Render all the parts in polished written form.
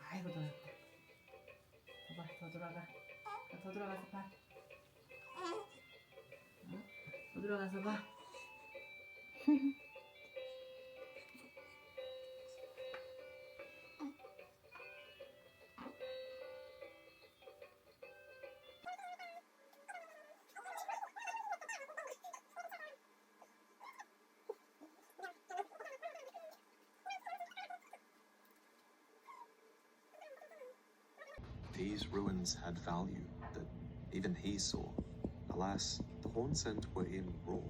아이고. 봐봐, 더 돌아가. 더 돌아가서 봐. 응? 더 들어가서 봐. These ruins had value that even he saw. Alas, the Hornsent were in Raw,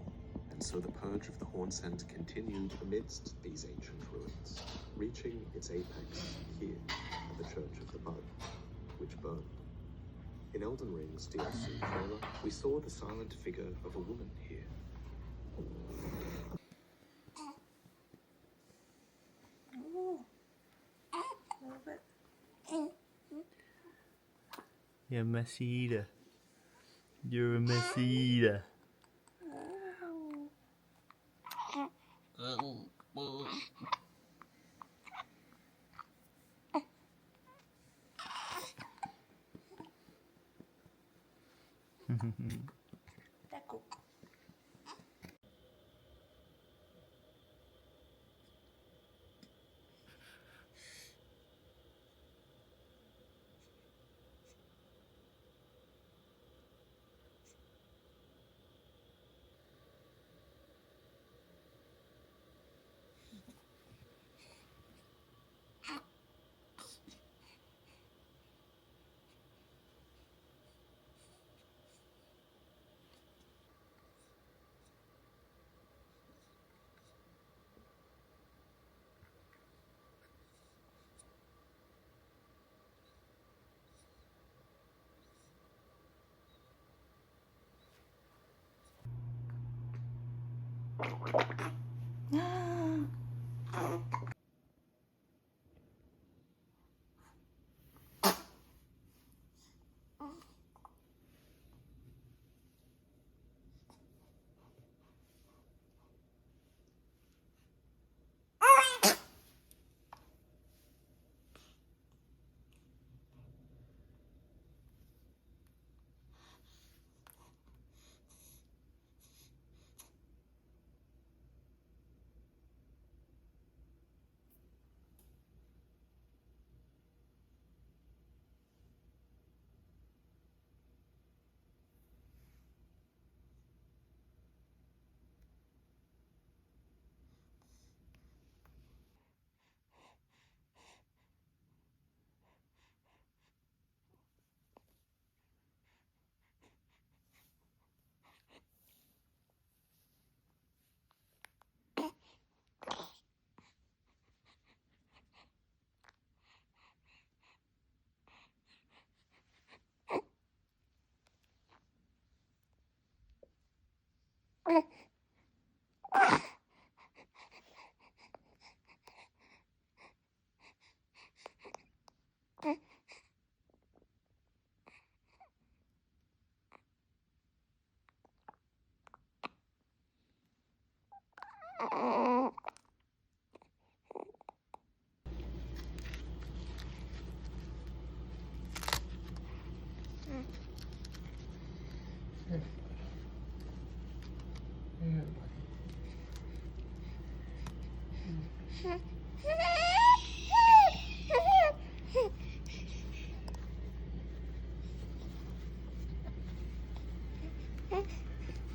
and so the purge of the Hornsent continued amidst these ancient ruins, reaching its apex here at the Church of the Bud, which burned. In Elden Ring's DLC trailer, we saw the silent figure of a woman here. You're a messy eater. You're a messy eater. 따고.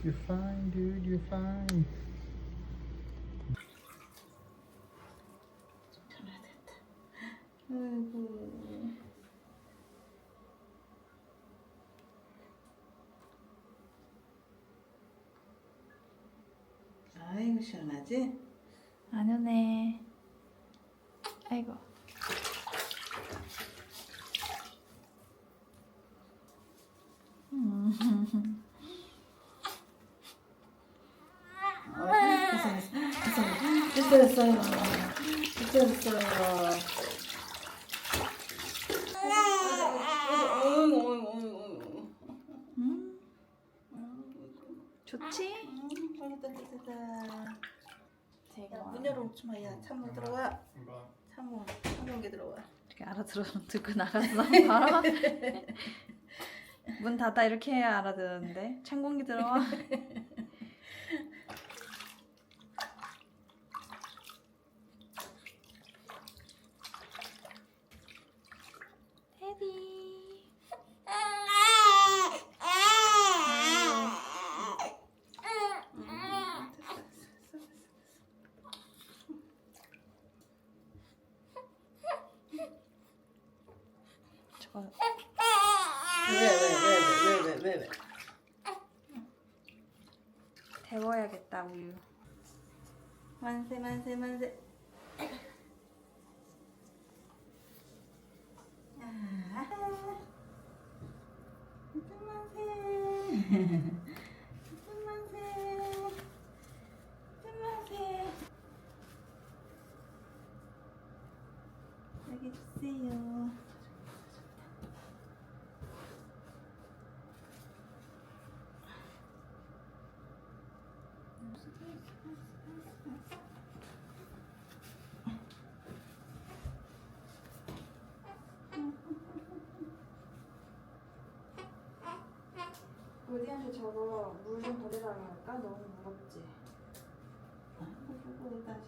You're fine, dude. You're fine. 아이고. 아이고 시원하지? 안 오네. 아이고. 됐어요. 좋지? 야, 문 열어놓지 마. 야, 찬물 들어와. 찬물게 들어와. 이렇게 듣고 나갔어. 바로 문 닫아 이렇게 해야 알아듣는데. 찬 공기 들어와. 테디. 저거 왜? 데워야겠다 우유. 만세. 여기 주세요. 우리한테 저거 물 좀 더 대달라 할까? 너무 무겁지? 그리고 일단